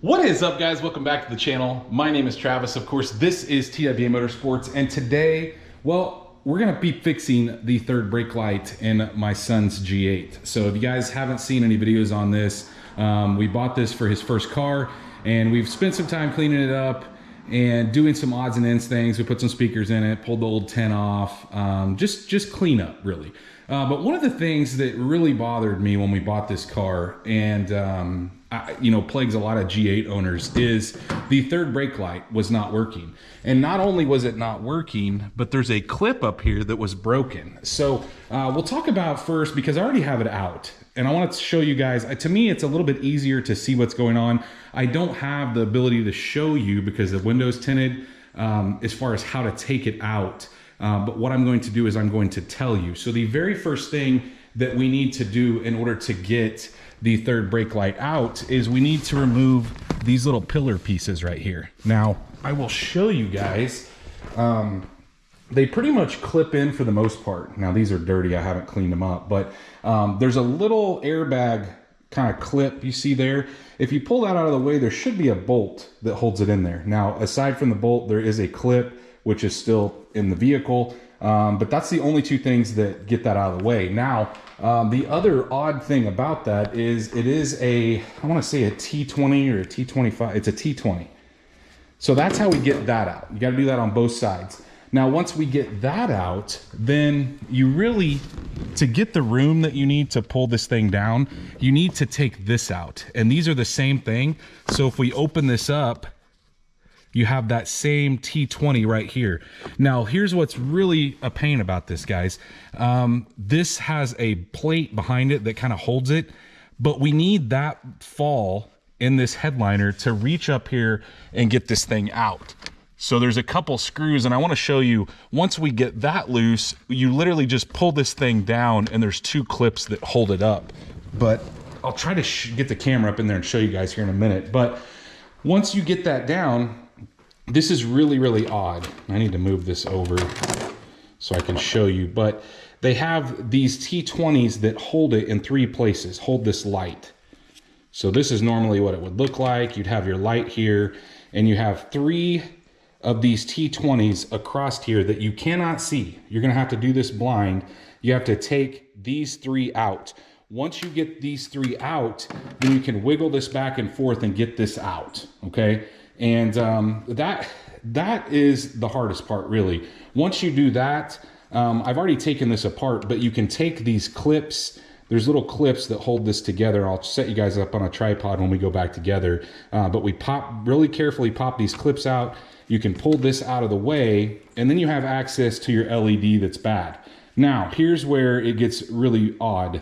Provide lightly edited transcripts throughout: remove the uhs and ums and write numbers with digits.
What is up, guys? Welcome back to the channel. My name is Travis. Of course, this is TWA Motorsports, and today, well, we're gonna be fixing the third brake light in my son's G8. So if you guys haven't seen any videos on this, we bought this for his first car, and we've spent some time cleaning it up and doing some odds and ends things. We put some speakers in it, pulled the old tent off, just clean up, really. But one of the things that really bothered me when we bought this car, and plagues a lot of G8 owners, is the third brake light was not working. And not only was it not working, but there's a clip up here that was broken. So we'll talk about first, because I already have it out, and I want to show you guys. To me, it's a little bit easier to see what's going on. I don't have the ability to show you because the window's tinted as far as how to take it out. But what I'm going to do is I'm going to tell you. So the very first thing that we need to do in order to get the third brake light out is we need to remove these little pillar pieces right here. Now, I will show you guys. They pretty much clip in for the most part. Now, these are dirty. I haven't cleaned them up, but there's a little airbag kind of clip you see there. If you pull that out of the way, there should be a bolt that holds it in there. Now, aside from the bolt, there is a clip which is still in the vehicle, but that's the only two things that get that out of the way. Now, the other odd thing about that is it is a, I want to say a T20 or a T25. It's a T20. So that's how we get that out. You got to do that on both sides. Now, once we get that out, then you really, to get the room that you need to pull this thing down, you need to take this out. And these are the same thing. So if we open this up, you have that same T20 right here. Now, here's what's really a pain about this, guys. This has a plate behind it that kind of holds it, but we need that fall in this headliner to reach up here and get this thing out. So there's a couple screws, and I want to show you, once we get that loose, you literally just pull this thing down, and there's two clips that hold it up. But I'll try to get the camera up in there and show you guys here in a minute. But once you get that down, this is really, really odd. I need to move this over so I can show you, but they have these T20s that hold it in three places, hold this light. So this is normally what it would look like. You'd have your light here, and you have three of these T20s across here that you cannot see. You're gonna have to do this blind. You have to take these three out. Once you get these three out, then you can wiggle this back and forth and get this out, okay? And that is the hardest part, really. Once you do that, I've already taken this apart, but you can take these clips. There's little clips that hold this together. I'll set you guys up on a tripod when we go back together. But we really carefully pop these clips out. You can pull this out of the way, and then you have access to your LED that's bad. Now, here's where it gets really odd.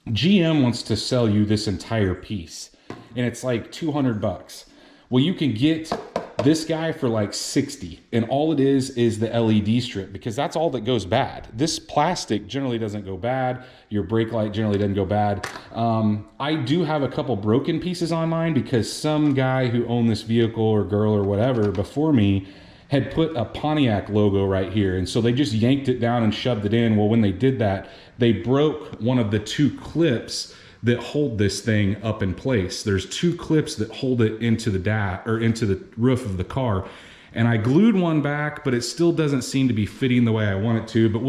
GM wants to sell you this entire piece, and it's like 200 bucks. Well, you can get this guy for like 60, and all it is the LED strip, because that's all that goes bad. This plastic generally doesn't go bad. Your brake light generally doesn't go bad. I do have a couple broken pieces on mine because some guy who owned this vehicle or girl or whatever before me had put a Pontiac logo right here, and so they just yanked it down and shoved it in. Well, when they did that, they broke one of the two clips that hold this thing up in place. There's two clips that hold it into the into the roof of the car. And I glued one back, but it still doesn't seem to be fitting the way I want it to, but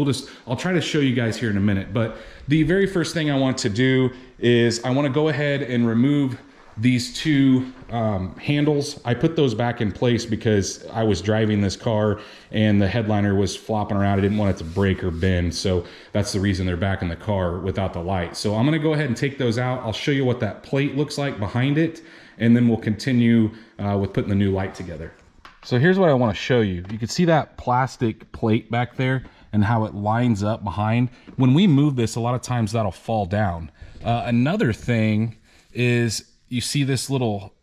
I'll try to show you guys here in a minute. But the very first thing I want to do is I want to go ahead and remove these two handles. I put those back in place because I was driving this car and the headliner was flopping around. I didn't want it to break or bend. So that's the reason they're back in the car without the light. So I'm gonna go ahead and take those out. I'll show you what that plate looks like behind it, and then we'll continue with putting the new light together. So here's what I wanna show you. You can see that plastic plate back there and how it lines up behind. When we move this, a lot of times that'll fall down. Another thing is, you see this little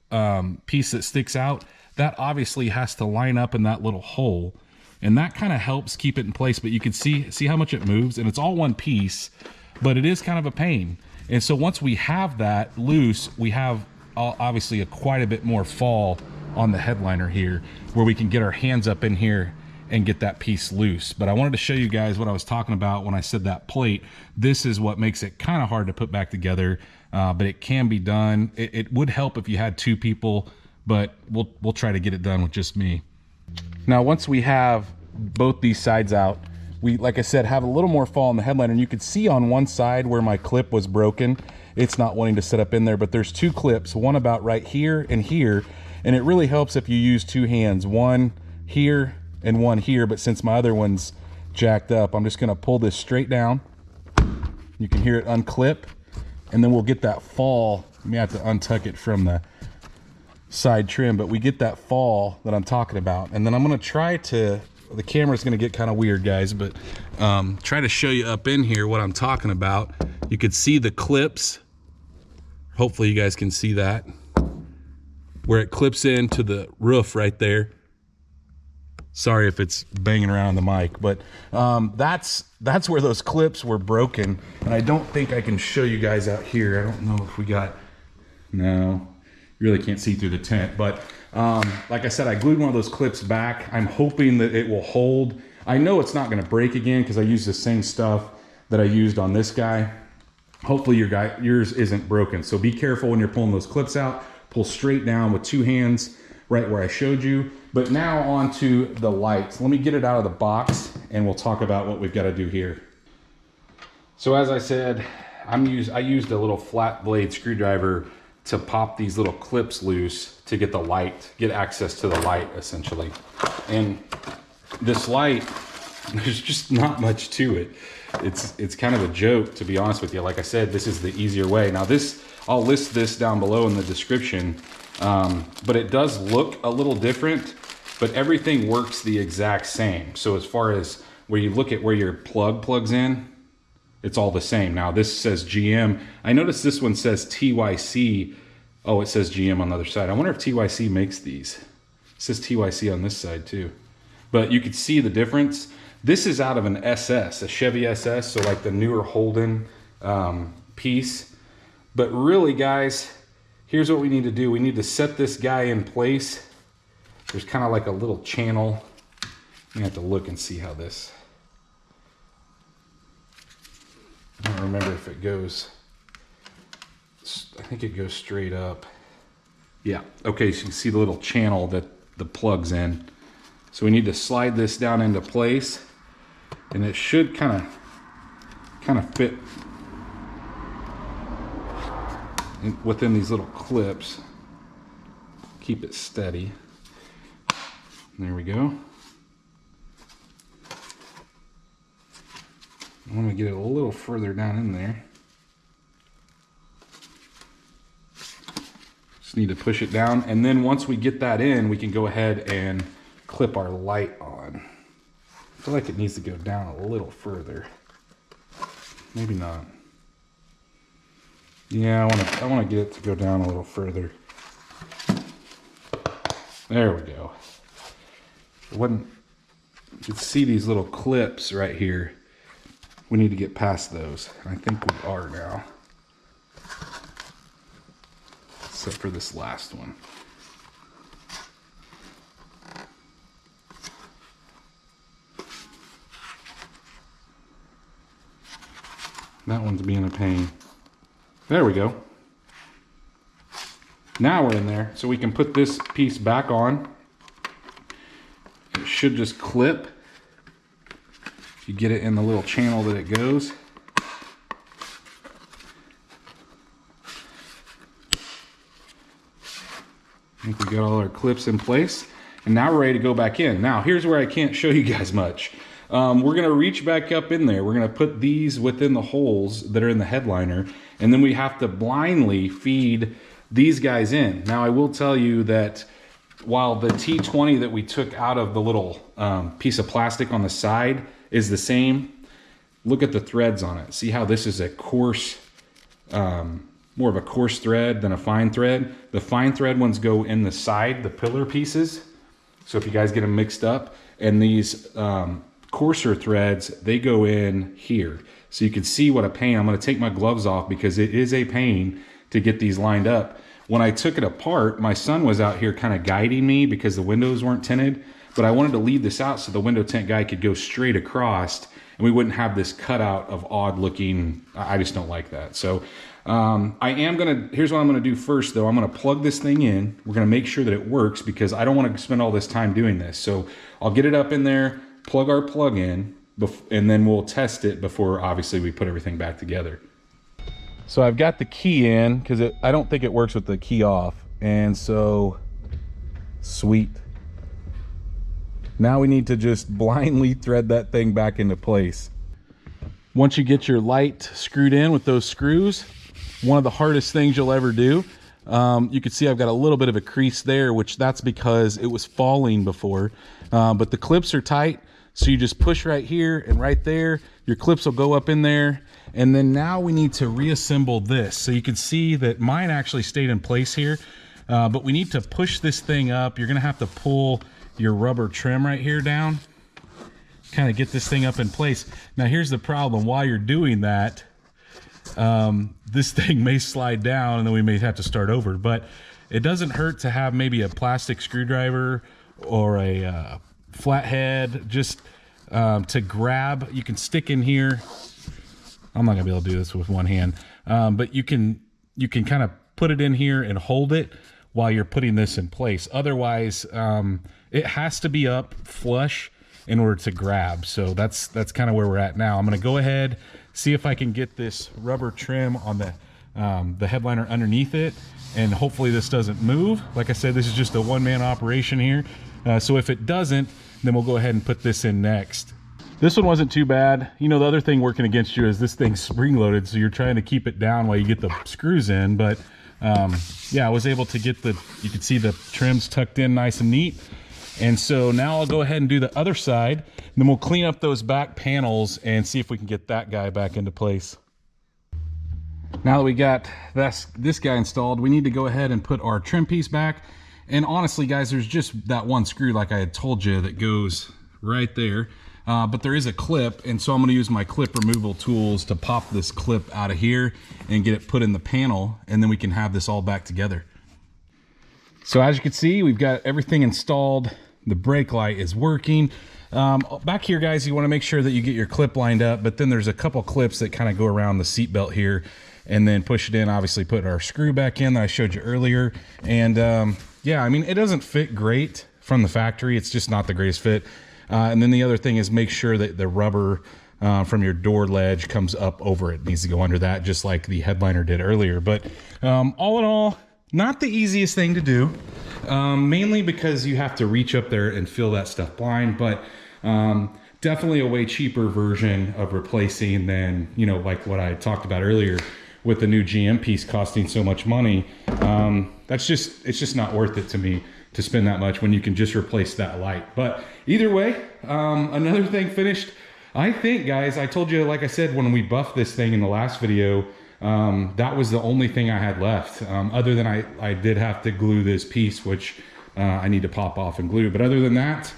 piece that sticks out? That obviously has to line up in that little hole, and that kind of helps keep it in place. But you can see how much it moves, and it's all one piece, but it is kind of a pain. And so once we have that loose, we have obviously quite a bit more fall on the headliner here, where we can get our hands up in here and get that piece loose. But I wanted to show you guys what I was talking about when I said that plate. This is what makes it kind of hard to put back together. but it can be done. It would help if you had two people, but we'll try to get it done with just me. Now, once we have both these sides out, we, like I said, have a little more fall in the headliner, and you could see on one side where my clip was broken, it's not wanting to set up in there, but there's two clips, one about right here and here, and it really helps if you use two hands, one here and one here, but since my other one's jacked up, I'm just gonna pull this straight down. You can hear it unclip, and then we'll get that fall. You may have to untuck it from the side trim, but we get that fall that I'm talking about. And then I'm gonna try to, the camera's gonna get kind of weird, guys, but try to show you up in here what I'm talking about. You could see the clips. Hopefully you guys can see that, where it clips into the roof right there. Sorry if it's banging around the mic, but that's where those clips were broken. And I don't think I can show you guys out here. I don't know if we got, no, you really can't see through the tent. But like I said, I glued one of those clips back. I'm hoping that it will hold. I know it's not gonna break again because I used the same stuff that I used on this guy. Hopefully yours isn't broken. So be careful when you're pulling those clips out. Pull straight down with two hands right where I showed you. But now on to the lights. Let me get it out of the box and we'll talk about what we've got to do here. So as I said, I used a little flat blade screwdriver to pop these little clips loose to get the light, get access to the light essentially. And this light, there's just not much to it. It's kind of a joke, to be honest with you. Like I said, this is the easier way. Now this, I'll list this down below in the description, but it does look a little different, but everything works the exact same. So as far as where you look at where your plug plugs in, it's all the same. Now this says GM. I noticed this one says TYC. Oh, it says GM on the other side. I wonder if TYC makes these. It says TYC on this side too. But you could see the difference. This is out of an SS, a Chevy SS, so like the newer Holden piece. But really, guys, here's what we need to do. We need to set this guy in place. There's kind of like a little channel. You have to look and see how this, I don't remember if it goes, I think it goes straight up. Yeah, okay, so you can see the little channel that the plug's in. So we need to slide this down into place, and it should kind of fit within these little clips. Keep it steady. There we go. I want to get it a little further down in there. Just need to push it down, and then once we get that in, we can go ahead and clip our light on. I feel like it needs to go down a little further. Maybe not. Yeah, I want to get it to go down a little further. There we go. You can see these little clips right here. We need to get past those. I think we are now. Except for this last one. That one's being a pain. There we go. Now we're in there, so we can put this piece back on. It should just clip. You get it in the little channel that it goes. I think we got all our clips in place, and now we're ready to go back in. Now here's where I can't show you guys much. We're gonna reach back up in there. We're gonna put these within the holes that are in the headliner, and then we have to blindly feed these guys in. Now I will tell you that while the T20 that we took out of the little piece of plastic on the side is the same, look at the threads on it. See how this is a coarse, more of a coarse thread than a fine thread. The fine thread ones go in the side, the pillar pieces. So if you guys get them mixed up, and these coarser threads, they go in here. So you can see what a pain. I'm gonna take my gloves off because it is a pain to get these lined up. When I took it apart, my son was out here kind of guiding me because the windows weren't tinted, but I wanted to leave this out so the window tint guy could go straight across and we wouldn't have this cutout of odd looking. I just don't like that. So Here's what I'm gonna do first though. I'm gonna plug this thing in. We're gonna make sure that it works because I don't wanna spend all this time doing this. So I'll get it up in there, plug our plug in, and then we'll test it before obviously we put everything back together. So I've got the key in because I don't think it works with the key off. And so, sweet. Now we need to just blindly thread that thing back into place. Once you get your light screwed in with those screws, one of the hardest things you'll ever do, you can see I've got a little bit of a crease there, which that's because it was falling before. But the clips are tight, so you just push right here and right there. Your clips will go up in there. And then now we need to reassemble this. So you can see that mine actually stayed in place here, but we need to push this thing up. You're gonna have to pull your rubber trim right here down, kind of get this thing up in place. Now here's the problem. While you're doing that, this thing may slide down and then we may have to start over, but it doesn't hurt to have maybe a plastic screwdriver or a flathead just to grab. You can stick in here. I'm not gonna be able to do this with one hand, but you can kind of put it in here and hold it while you're putting this in place. Otherwise, it has to be up flush in order to grab. So that's kind of where we're at now. I'm gonna go ahead, see if I can get this rubber trim on the headliner underneath it, and hopefully this doesn't move. Like I said, this is just a one-man operation here. So if it doesn't, then we'll go ahead and put this in next. This one wasn't too bad. You know, the other thing working against you is this thing's spring-loaded, so you're trying to keep it down while you get the screws in. But yeah, I was able to get you can see the trims tucked in nice and neat. And so now I'll go ahead and do the other side, and then we'll clean up those back panels and see if we can get that guy back into place. Now that we got this guy installed, we need to go ahead and put our trim piece back. And honestly, guys, there's just that one screw, like I had told you, that goes right there. But there is a clip, and so I'm going to use my clip removal tools to pop this clip out of here and get it put in the panel, and then we can have this all back together. So as you can see, we've got everything installed. The brake light is working. Back here, guys, you want to make sure that you get your clip lined up, but then there's a couple clips that kind of go around the seat belt here, and then push it in, obviously put our screw back in that I showed you earlier. And yeah, I mean, it doesn't fit great from the factory. It's just not the greatest fit. And then the other thing is make sure that the rubber from your door ledge comes up over it. It needs to go under that, just like the headliner did earlier. But all in all, not the easiest thing to do, mainly because you have to reach up there and feel that stuff blind, but definitely a way cheaper version of replacing than, you know, like what I talked about earlier with the new GM piece costing so much money. It's just not worth it to me to spend that much when you can just replace that light. But either way, another thing finished. I think, guys, I told you, like I said, when we buffed this thing in the last video, that was the only thing I had left. Other than I did have to glue this piece, which I need to pop off and glue. But other than that,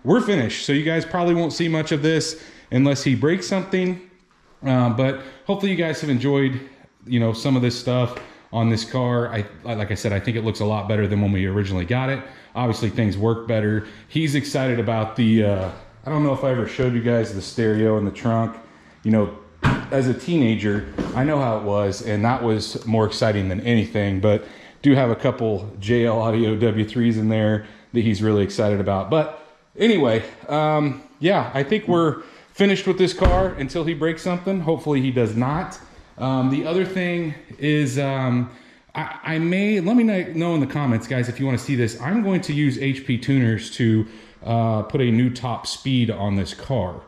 we're finished. So you guys probably won't see much of this unless he breaks something. But hopefully you guys have enjoyed, you know, some of this stuff on this car. Like I said, I think it looks a lot better than when we originally got it. Obviously things work better. He's excited about the, I don't know if I ever showed you guys the stereo in the trunk. You know, as a teenager, I know how it was, and that was more exciting than anything, but do have a couple JL Audio W3s in there that he's really excited about. But anyway, yeah, I think we're finished with this car until he breaks something. Hopefully he does not. The other thing is, I may, let me know in the comments, guys, if you want to see this. I'm going to use HP tuners to put a new top speed on this car.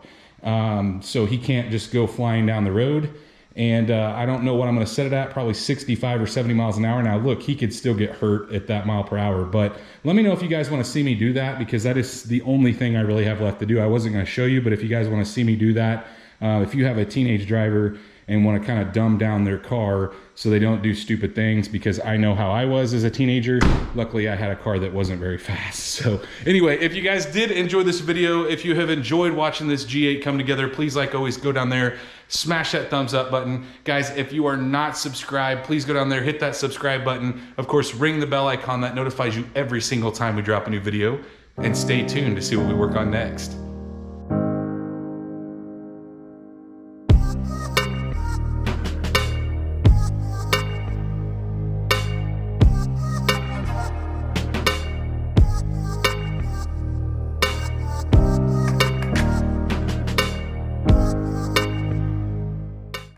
So he can't just go flying down the road. And I don't know what I'm going to set it at, probably 65 or 70 miles an hour. Now, look, he could still get hurt at that mile per hour. But let me know if you guys want to see me do that, because that is the only thing I really have left to do. I wasn't going to show you, but if you guys want to see me do that, if you have a teenage driver and want to kind of dumb down their car so they don't do stupid things, because I know how I was as a teenager. Luckily, I had a car that wasn't very fast. So anyway, if you guys did enjoy this video, if you have enjoyed watching this G8 come together, please, like always, go down there, smash that thumbs up button. Guys, if you are not subscribed, please go down there, hit that subscribe button. Of course, ring the bell icon that notifies you every single time we drop a new video, and stay tuned to see what we work on next.